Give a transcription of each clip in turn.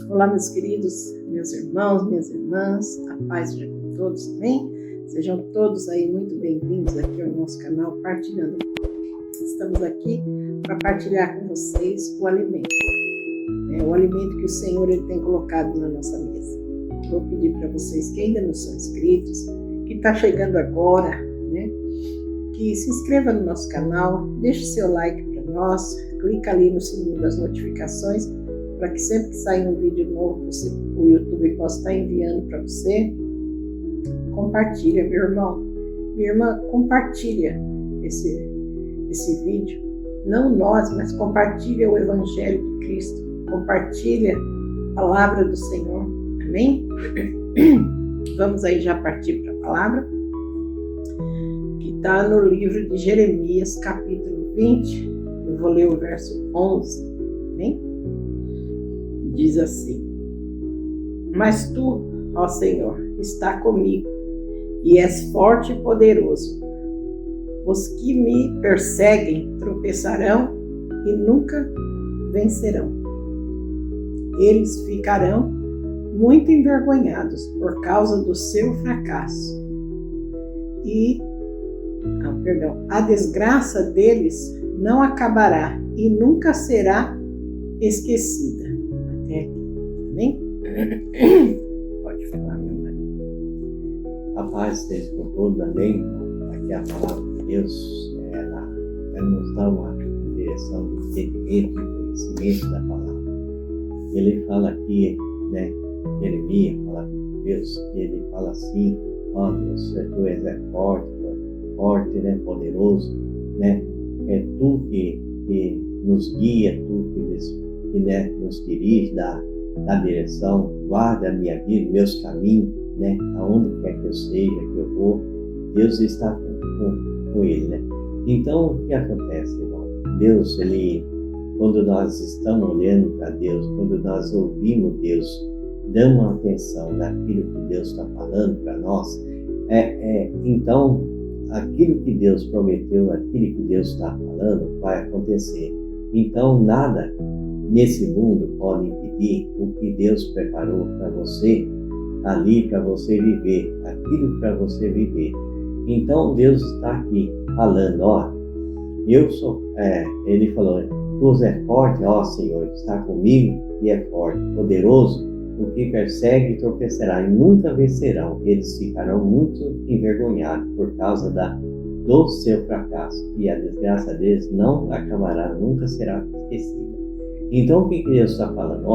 Olá, meus queridos, meus irmãos, minhas irmãs, a paz seja com todos, amém? Sejam todos aí muito bem-vindos aqui ao nosso canal Partilhando. Estamos aqui para partilhar com vocês o alimento, o alimento que o Senhor ele tem colocado na nossa mesa. Vou pedir para vocês que ainda não são inscritos, que está chegando agora, que se inscreva no nosso canal, deixe seu like para nós, clica ali no sininho das notificações, para que sempre que sair um vídeo novo, o YouTube possa estar enviando para você. Compartilha, meu irmão, minha irmã, compartilha esse vídeo. Não nós, mas compartilha o Evangelho de Cristo. Compartilha a palavra do Senhor. Amém? Vamos aí já partir para a palavra, que está no livro de Jeremias, capítulo 20. Eu vou ler o verso 11. Amém? Diz assim: Mas tu, ó Senhor, está comigo, e és forte e poderoso. Os que me perseguem tropeçarão e nunca vencerão. Eles ficarão muito envergonhados por causa do seu fracasso. A desgraça deles não acabará e nunca será esquecida. Até aqui, amém? Pode falar, meu marido. A paz esteja com todos, amém? Aqui a palavra de Deus, ela nos dá uma direção de entendimento e conhecimento da palavra. Ele fala aqui, Jeremias fala com Deus, e ele fala assim: ó Deus, tu és forte, poderoso, é tu que nos guia, tu que nos dirige, dá direção, guarda a minha vida, meus caminhos, aonde quer que eu seja, que eu vou, Deus está com ele, Então, o que acontece, irmão? Deus, quando nós estamos olhando para Deus, quando nós ouvimos Deus, damos atenção naquilo que Deus está falando para nós, então, aquilo que Deus prometeu, aquilo que Deus está falando, vai acontecer. Então, nada nesse mundo pode impedir o que Deus preparou para você, ali para você viver, aquilo para você viver. Então, Deus está aqui falando, ele falou: tu és forte, ó Senhor, está comigo e é forte, poderoso, o que persegue tropeçará e nunca vencerão. Eles ficarão muito envergonhados por causa do seu fracasso, e a desgraça deles não acabará, nunca será esquecida. Então, o que Deus está falando?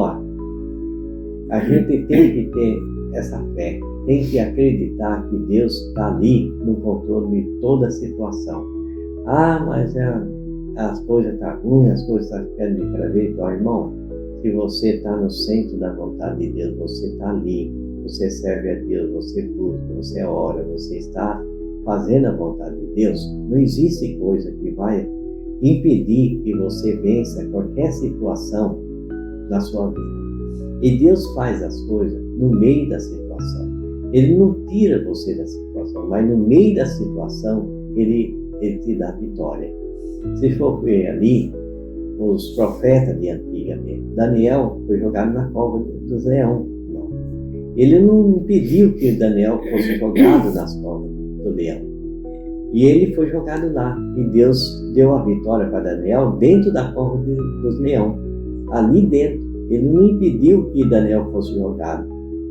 A gente tem que ter essa fé, tem que acreditar que Deus está ali no controle de toda a situação. Mas as coisas estão ruins, as coisas estão ficando de cada vez pior. Irmão, se você está no centro da vontade de Deus, você está ali, você serve a Deus, você busca, você ora, você está fazendo a vontade de Deus, não existe coisa que vai impedir que você vença qualquer situação na sua vida. E Deus faz as coisas no meio da situação. Ele não tira você da situação, mas no meio da situação Ele te dá vitória. Se for ver ali, os profetas de antigamente, Daniel foi jogado na cova dos leões. Ele não impediu que Daniel fosse jogado nas covas do leão. E ele foi jogado lá. E Deus deu a vitória para Daniel dentro da cova dos leões. Ali dentro. Ele não impediu que Daniel fosse jogado.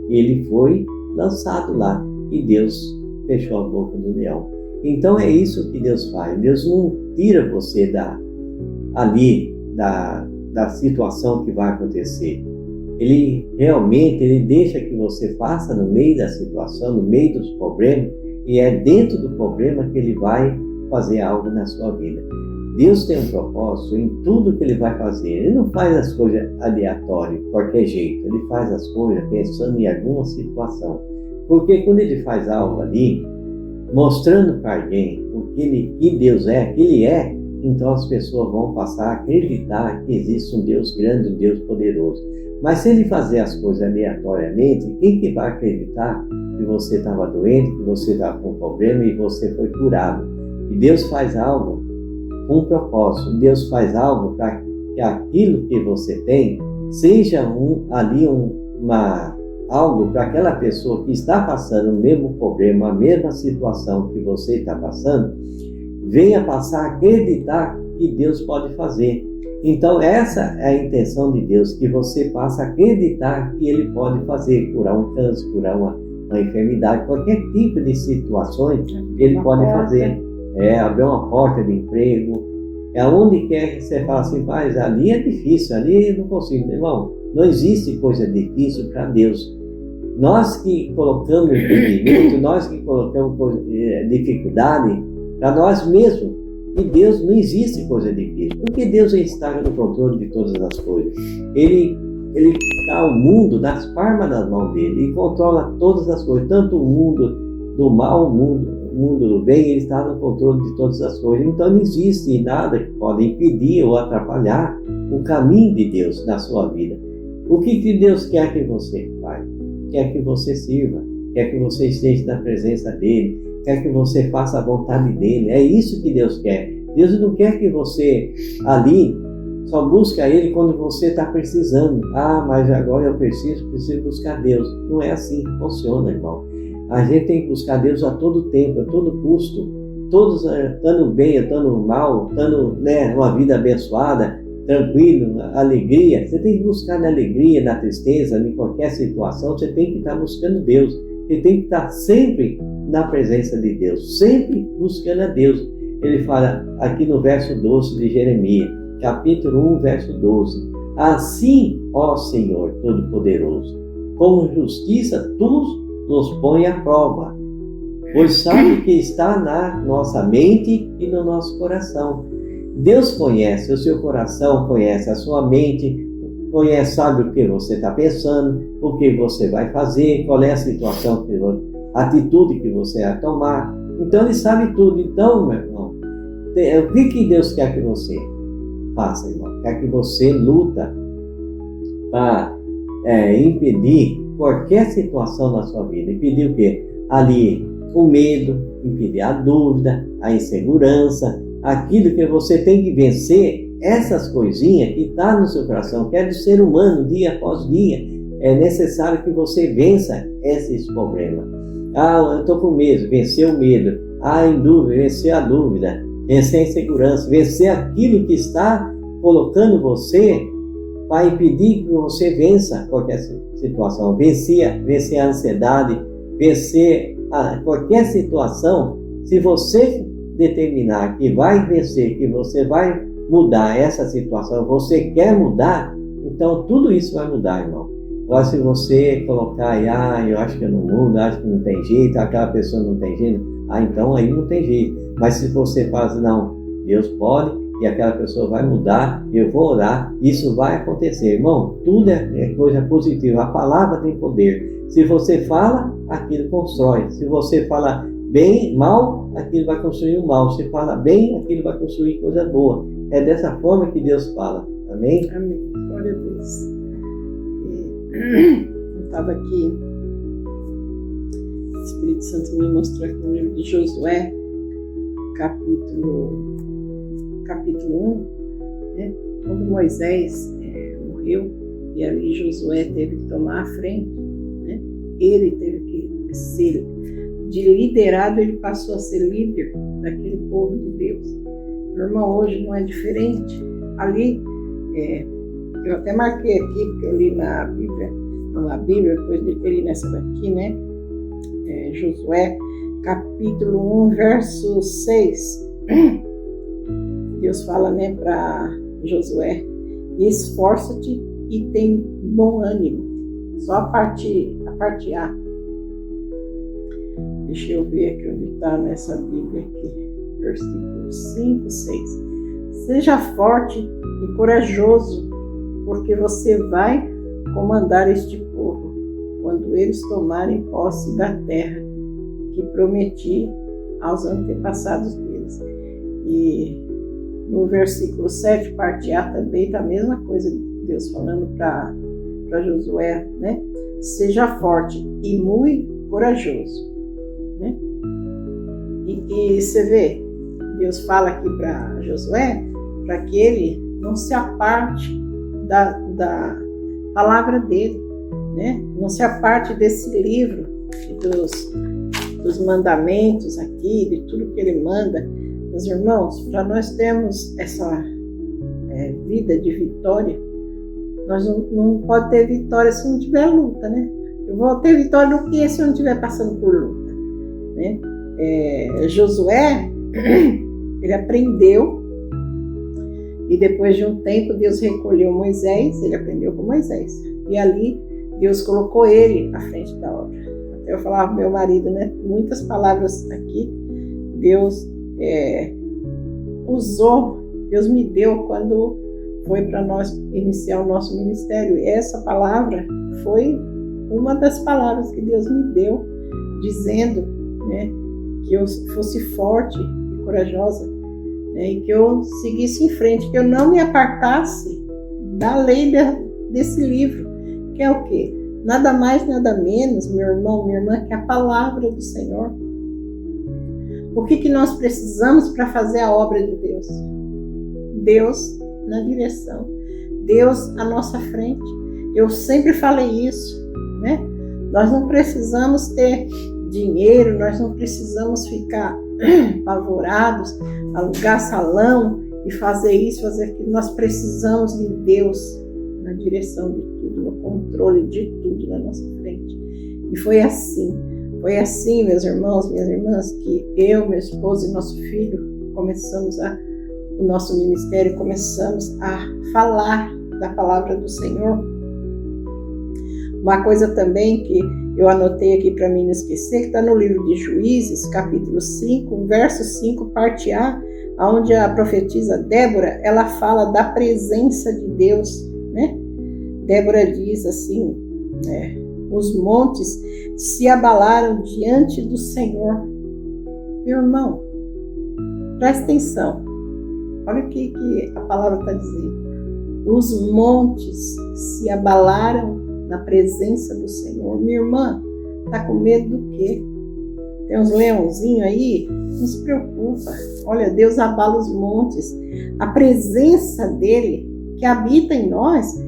Ele foi lançado lá. E Deus fechou a boca do leão. Então é isso que Deus faz. Deus não tira você da situação que vai acontecer. Ele deixa que você passe no meio da situação, no meio dos problemas, e é dentro do problema que Ele vai fazer algo na sua vida. Deus tem um propósito em tudo que Ele vai fazer. Ele não faz as coisas aleatórias, de qualquer jeito. Ele faz as coisas pensando em alguma situação. Porque quando Ele faz algo ali, mostrando para alguém que Deus é, que Ele é, então as pessoas vão passar a acreditar que existe um Deus grande, um Deus poderoso. Mas se Ele fazer as coisas aleatoriamente, quem que vai acreditar que você estava doente, que você estava com problema e você foi curado? E Deus faz algo com um propósito. Deus faz algo para que aquilo que você tem seja algo para aquela pessoa que está passando o mesmo problema, a mesma situação que você está passando, venha passar a acreditar que Deus pode fazer. Então essa é a intenção de Deus, que você passe a acreditar que Ele pode fazer, curar um câncer, curar uma enfermidade, qualquer tipo de situações Ele pode fazer. Abrir uma porta de emprego, aonde quer que você fala assim, mas ali é difícil, ali eu não consigo. Irmão, não existe coisa difícil para Deus. Nós que colocamos impedimento, nós que colocamos dificuldade para nós mesmos. E Deus, não existe coisa difícil, porque Deus está no controle de todas as coisas. Ele dá o mundo nas palmas das mãos dele, e controla todas as coisas, tanto o mundo do mal, o mundo do bem, ele está no controle de todas as coisas. Então não existe nada que pode impedir ou atrapalhar o caminho de Deus na sua vida. O que Deus quer que você faça? Quer que você sirva, quer que você esteja na presença dele, quer que você faça a vontade dele. É isso que Deus quer. Deus não quer que você ali só busque a ele quando você está precisando. Mas agora eu preciso buscar Deus. Não é assim que funciona, irmão. A gente tem que buscar Deus a todo tempo, a todo custo. Todos estando bem, estando mal, estando uma vida abençoada, tranquilo, alegria. Você tem que buscar na alegria, na tristeza, em qualquer situação. Você tem que estar buscando Deus. Você tem que estar sempre na presença de Deus, sempre buscando a Deus. Ele fala aqui no verso 12 de Jeremias, capítulo 1, verso 12. Assim, ó Senhor Todo-Poderoso, com justiça tu nos põe à prova, pois sabe que está na nossa mente e no nosso coração. Deus conhece o seu coração, conhece a sua mente, conhece, sabe o que você está pensando, o que você vai fazer, qual é a situação, a atitude que você vai tomar. Então Ele sabe tudo. Então, meu irmão, o que Deus quer que você faça, irmão? Quer que você luta para impedir qualquer situação na sua vida. Impedir o quê? Ali o medo, impedir a dúvida, a insegurança, aquilo que você tem que vencer, essas coisinhas que estão no seu coração, que é do ser humano, dia após dia. É necessário que você vença esses problemas. Eu estou com medo, vencer o medo. Em dúvida, vencer a dúvida. Vencer a insegurança, vencer aquilo que está colocando você para impedir que você vença qualquer situação. Vencer a ansiedade, vencer qualquer situação. Se você determinar que vai vencer, que você vai mudar essa situação, você quer mudar, então tudo isso vai mudar, irmão. Agora, se você colocar aí, eu acho que eu não mudo, acho que não tem jeito, aquela pessoa não tem jeito, então aí não tem jeito. Mas se você faz, não, Deus pode, e aquela pessoa vai mudar, eu vou orar, isso vai acontecer. Irmão, tudo é coisa positiva, a palavra tem poder. Se você fala, aquilo constrói. Se você fala bem, mal, aquilo vai construir o mal. Se fala bem, aquilo vai construir coisa boa. É dessa forma que Deus fala. Amém? Amém. Glória a Deus. Eu estava aqui, o Espírito Santo me mostrou aqui no livro de Josué, capítulo 1, né? Quando Moisés morreu, e ali Josué teve que tomar a frente, né? Ele teve que ser, de liderado, ele passou a ser líder daquele povo de Deus. Meu irmão, hoje não é diferente. Ali, eu até marquei aqui, porque eu li na Bíblia, depois eu li nessa daqui, né? Josué, capítulo 1, verso 6. Deus fala, né, para Josué: esforça-te e tem bom ânimo. Só a parte A. Deixa eu ver aqui onde está nessa Bíblia aqui. Versículos 5, 6. Seja forte e corajoso, porque você vai comandar este povo quando eles tomarem posse da terra que prometi aos antepassados deles. E no versículo 7, parte A, também está a mesma coisa, Deus falando para Josué, né? Seja forte e muito corajoso, né? E você vê, Deus fala aqui para Josué, para que ele não se aparte palavra dele, né? Não se aparte desse livro, dos mandamentos aqui, de tudo que ele manda. Meus irmãos, para nós termos essa vida de vitória, nós não pode ter vitória se não tiver luta, né? Eu vou ter vitória no que se eu não estiver passando por luta, né? Josué, ele aprendeu, e depois de um tempo Deus recolheu Moisés, ele aprendeu com Moisés, e ali Deus colocou ele à frente da obra. Até eu falava pro meu marido, né? Muitas palavras aqui Deus usou, Deus me deu quando foi para nós iniciar o nosso ministério. E essa palavra foi uma das palavras que Deus me deu, dizendo, né, que eu fosse forte e corajosa, né, e que eu seguisse em frente, que eu não me apartasse da lei desse livro, que é o quê? Nada mais, nada menos, meu irmão, minha irmã, que a palavra do Senhor. O que nós precisamos para fazer a obra de Deus? Deus na direção, Deus à nossa frente. Eu sempre falei isso, né? Nós não precisamos ter dinheiro, nós não precisamos ficar apavorados, alugar salão e fazer isso, fazer aquilo. Nós precisamos de Deus na direção de tudo, no controle de tudo na nossa frente. E foi assim, meus irmãos, minhas irmãs, que eu, meu esposo e nosso filho começamos o nosso ministério, começamos a falar da palavra do Senhor. Uma coisa também que eu anotei aqui para mim não esquecer, que está no livro de Juízes, capítulo 5, verso 5, parte A, onde a profetisa Débora, ela fala da presença de Deus, né? Débora diz assim, os montes se abalaram diante do Senhor. Meu irmão, presta atenção. Olha o que a palavra está dizendo. Os montes se abalaram na presença do Senhor. Minha irmã, está com medo do quê? Tem uns leãozinhos aí? Não se preocupa. Olha, Deus abala os montes. A presença dele que habita em nós,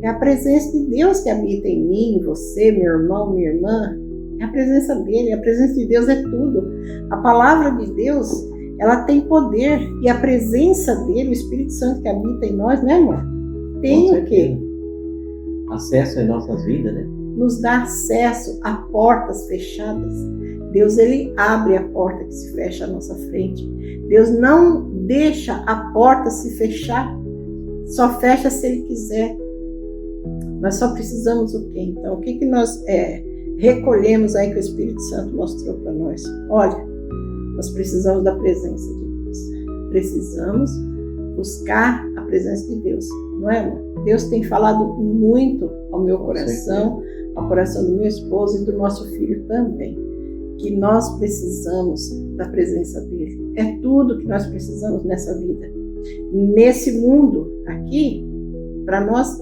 é a presença de Deus que habita em mim, em você, meu irmão, minha irmã. É a presença dele. A presença de Deus é tudo. A palavra de Deus, ela tem poder, e a presença dele, o Espírito Santo que habita em nós, né, amor? Tem o quê? Acesso às nossas vidas, né? Nos dá acesso a portas fechadas. Deus, ele abre a porta que se fecha à nossa frente. Deus não deixa a porta se fechar, só fecha se ele quiser. Nós só precisamos o quê? Então, o que nós recolhemos aí que o Espírito Santo mostrou para nós? Olha, nós precisamos da presença de Deus. Precisamos buscar a presença de Deus. Não é, amor? Deus tem falado muito ao meu coração, ao coração do meu esposo e do nosso filho também. Que nós precisamos da presença dele. É tudo que nós precisamos nessa vida. Nesse mundo aqui, para nós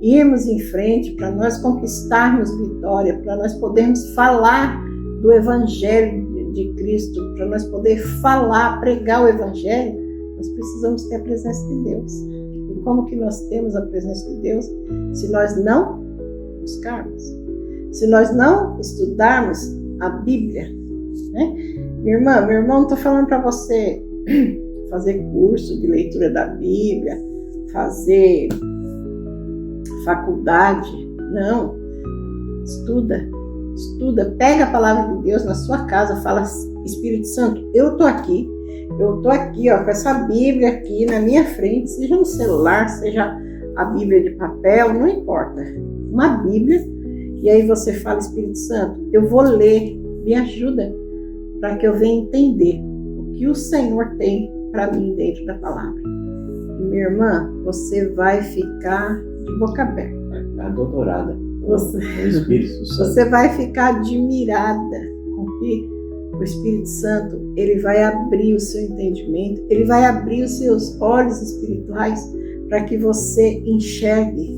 irmos em frente, para nós conquistarmos vitória, para nós podermos falar do Evangelho de Cristo, para nós poder falar, pregar o Evangelho, nós precisamos ter a presença de Deus. E como que nós temos a presença de Deus? Se nós não buscarmos, se nós não estudarmos a Bíblia, né? Minha irmã, meu irmão, não estou falando para você fazer curso de leitura da Bíblia, fazer faculdade, não. Estuda, pega a palavra de Deus na sua casa, fala: Espírito Santo, eu tô aqui, ó, com essa Bíblia aqui na minha frente, seja no celular, seja a Bíblia de papel, não importa, uma Bíblia, e aí você fala: Espírito Santo, eu vou ler, me ajuda, para que eu venha entender o que o Senhor tem para mim dentro da palavra. E, minha irmã, você vai ficar de boca aberta. Vai ficar doutorada. Você vai ficar admirada com que o Espírito Santo, ele vai abrir o seu entendimento, ele vai abrir os seus olhos espirituais para que você enxergue.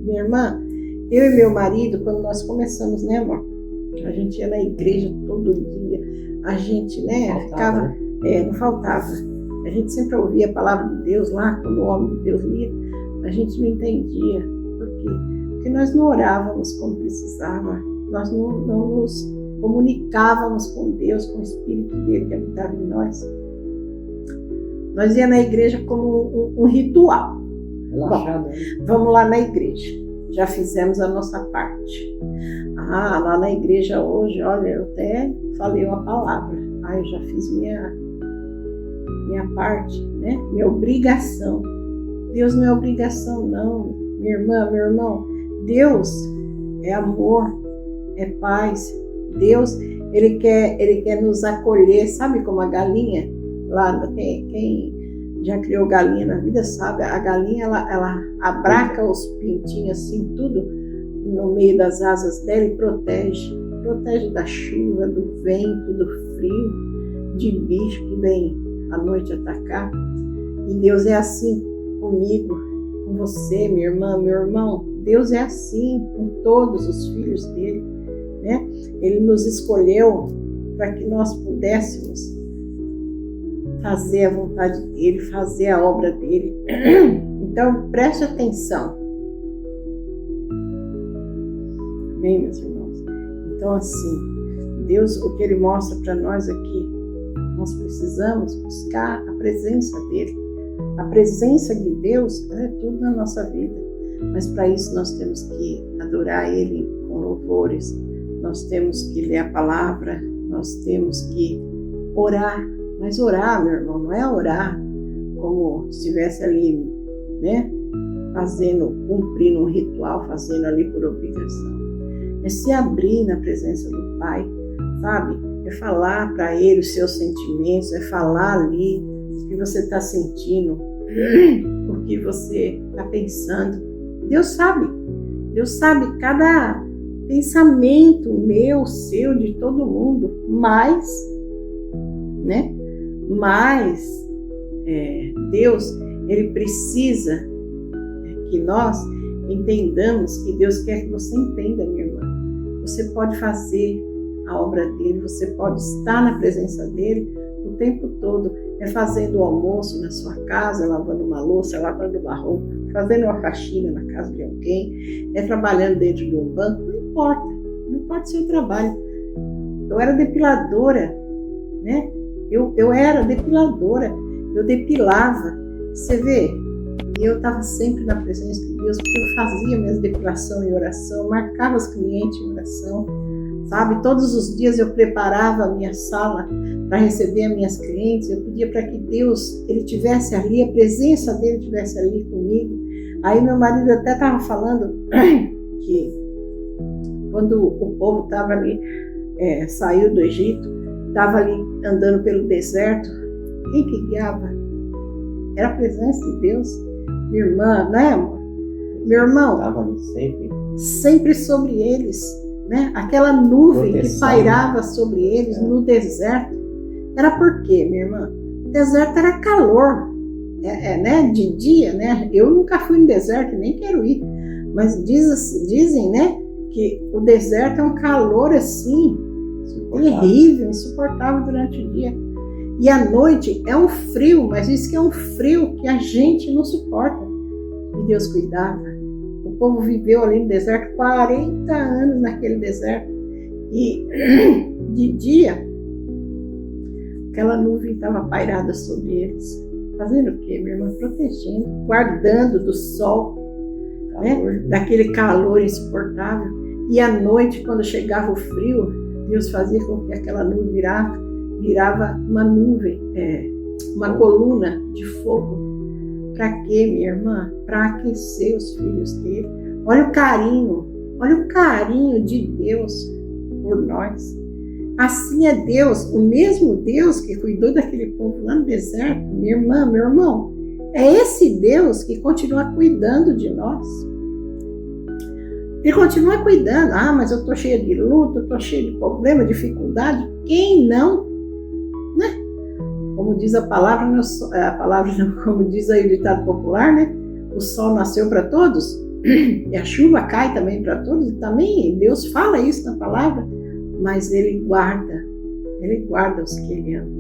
Minha irmã, eu e meu marido, quando nós começamos, né, amor? A gente ia na igreja todo dia, a gente, né, ficava, não faltava. A gente sempre ouvia a palavra de Deus lá, quando o homem de Deus lia, a gente não entendia. Por quê? porque nós não orávamos como precisava, nós não nos comunicávamos com Deus, com o Espírito dele que habitava em nós. Nós ia na igreja como um ritual. Relaxado. Bom, vamos lá na igreja. Já fizemos a nossa parte. Lá na igreja hoje, olha, eu até falei uma palavra. Eu já fiz minha parte, né? Minha obrigação. Deus não é obrigação, não. Minha irmã, meu irmão, Deus é amor, é paz. Deus, Ele quer nos acolher, sabe como a galinha? Lá, quem já criou galinha na vida sabe, a galinha ela abraca os pintinhos assim, tudo no meio das asas dela e protege da chuva, do vento, do frio, de bicho que vem à noite atacar. E Deus é assim comigo, com você, minha irmã, meu irmão. Deus é assim com todos os filhos dele, né? Ele nos escolheu para que nós pudéssemos fazer a vontade dele, fazer a obra dele. Então, preste atenção. Amém, meus irmãos? Então, assim, Deus, o que Ele mostra para nós aqui, nós precisamos buscar a presença dEle. A presença de Deus é tudo na nossa vida. Mas para isso nós temos que adorar Ele com louvores, nós temos que ler a palavra, nós temos que orar. Mas orar, meu irmão, não é orar como se estivesse ali, né, cumprindo um ritual, fazendo ali por obrigação. É se abrir na presença do Pai, sabe? É falar para Ele os seus sentimentos, é falar ali o que você está sentindo, o que você está pensando. Deus sabe cada pensamento meu, seu, de todo mundo, mas Deus, Ele precisa que nós entendamos que Deus quer que você entenda, minha irmã. Você pode fazer a obra dele, você pode estar na presença dele o tempo todo, fazendo o almoço na sua casa, lavando uma louça, lavando uma roupa, fazendo uma faxina na casa de alguém, trabalhando dentro de um banco, não importa o seu trabalho. Eu era depiladora, né? Eu era depiladora, eu depilava, você vê, e eu estava sempre na presença de Deus, porque eu fazia minhas depilações em oração, marcava os clientes em oração, sabe? Todos os dias eu preparava a minha sala para receber as minhas clientes, eu pedia para que Deus, Ele estivesse ali, a presença dEle estivesse ali comigo. Aí meu marido até estava falando que quando o povo estava ali, saiu do Egito, estava ali andando pelo deserto, quem que guiava? Era a presença de Deus. Minha irmã, né, amor? Meu irmão, estava ali sempre sobre eles, né? Aquela nuvem proteção, que pairava sobre eles no deserto. Era por quê, minha irmã? O deserto era calor, né? De dia, né? Eu nunca fui no deserto, nem quero ir. Mas dizem, né, que o deserto é um calor assim, terrível, insuportável durante o dia. E à noite é um frio, mas diz que é um frio que a gente não suporta. E Deus cuidava. O povo viveu ali no deserto 40 anos naquele deserto. E de dia, aquela nuvem estava pairada sobre eles. Fazendo o quê, minha irmã? Protegendo, guardando do sol, né? Daquele calor insuportável. E à noite, quando chegava o frio, Deus fazia com que aquela nuvem virava uma nuvem, uma coluna de fogo. Para quê, minha irmã? Para aquecer os filhos dele. Olha o carinho de Deus por nós. Assim é Deus, o mesmo Deus que cuidou daquele povo lá no deserto, minha irmã, meu irmão. É esse Deus que continua cuidando de nós. Ele continua cuidando. Mas eu estou cheia de luta, eu estou cheia de problema, dificuldade. Quem não? Né? Como diz a palavra, como diz aí o ditado popular, né? O sol nasceu para todos e a chuva cai também para todos. E também Deus fala isso na palavra, mas Ele guarda os que Ele ama.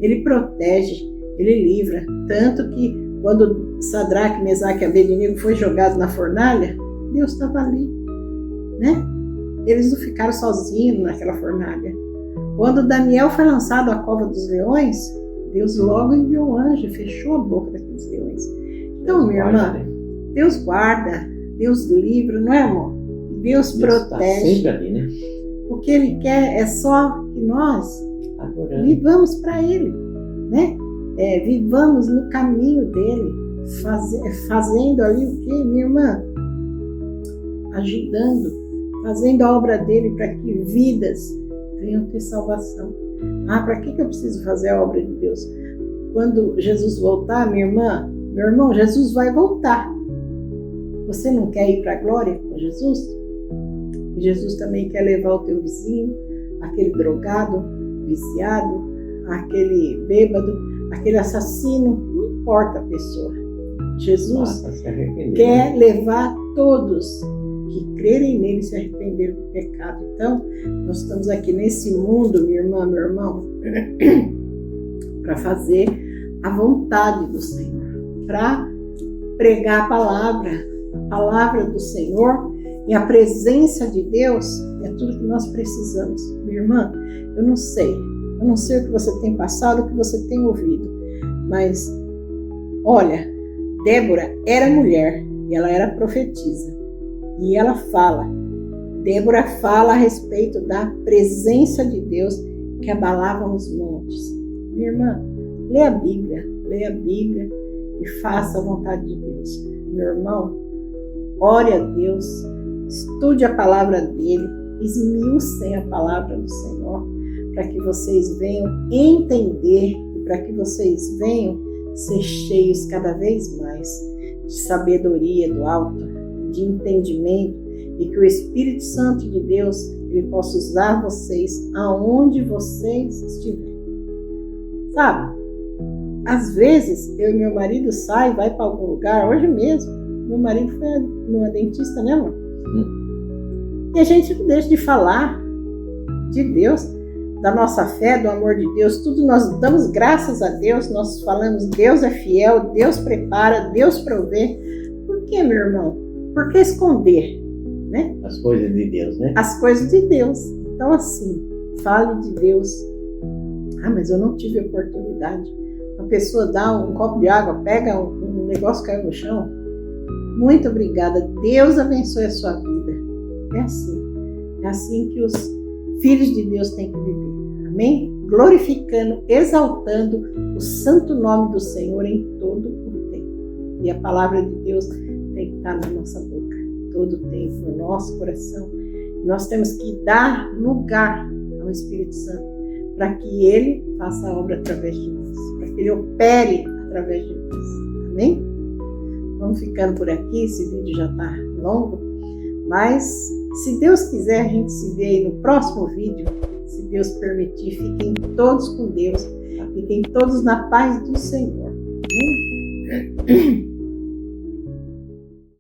Ele protege, Ele livra. Tanto que quando Sadraque, Mesaque e Abednego foi jogado na fornalha, Deus estava ali, né? Eles não ficaram sozinhos naquela fornalha. Quando Daniel foi lançado à cova dos leões, Deus logo enviou um anjo e fechou a boca daqueles leões. Então, minha irmã, Deus guarda, Deus livra, não é, amor? Deus protege. Tá sempre ali, né? O que Ele quer é só que nós vivamos para Ele, né? Vivamos no caminho dEle, fazendo ali o que, minha irmã? Ajudando, fazendo a obra dEle para que vidas venham ter salvação. Para que eu preciso fazer a obra de Deus? Quando Jesus voltar, minha irmã, meu irmão, Jesus vai voltar. Você não quer ir para a glória com Jesus? Jesus também quer levar o teu vizinho, aquele drogado, viciado, aquele bêbado, aquele assassino, não importa a pessoa. Jesus quer levar todos que crerem nele e se arrependeram do pecado. Então, nós estamos aqui nesse mundo, minha irmã, meu irmão, para fazer a vontade do Senhor, para pregar a palavra do Senhor, e a presença de Deus é tudo que nós precisamos. Minha irmã, eu não sei o que você tem passado, o que você tem ouvido, mas olha, Débora era mulher e ela era profetisa. E ela Débora fala a respeito da presença de Deus que abalava os montes. Minha irmã, lê a Bíblia e faça a vontade de Deus. Meu irmão, ore a Deus, estude a palavra dele, esmiucem a palavra do Senhor, para que vocês venham entender e para que vocês venham ser cheios cada vez mais de sabedoria do alto, de entendimento, e que o Espírito Santo de Deus ele possa usar vocês aonde vocês estiverem. Sabe? Às vezes eu e meu marido vai para algum lugar. Hoje mesmo meu marido foi numa dentista, né, amor? E a gente não deixa de falar de Deus, da nossa fé, do amor de Deus, tudo nós damos graças a Deus, nós falamos Deus é fiel, Deus prepara, Deus provê. Por que, meu irmão? Por que esconder, né? As coisas de Deus, né? As coisas de Deus. Então assim, fale de Deus. Mas eu não tive oportunidade. A pessoa dá um copo de água, pega um negócio que caiu no chão. Muito obrigada. Deus abençoe a sua vida. É assim que os filhos de Deus têm que viver. Amém? Glorificando, exaltando o santo nome do Senhor em todo o tempo. E a palavra de Deus tem que estar na nossa boca todo o tempo, no nosso coração. Nós temos que dar lugar ao Espírito Santo para que Ele faça a obra através de nós, para que Ele opere através de nós. Amém? Vamos ficando por aqui, esse vídeo já está longo, mas se Deus quiser a gente se vê aí no próximo vídeo, se Deus permitir. Fiquem todos com Deus, fiquem todos na paz do Senhor. Amém?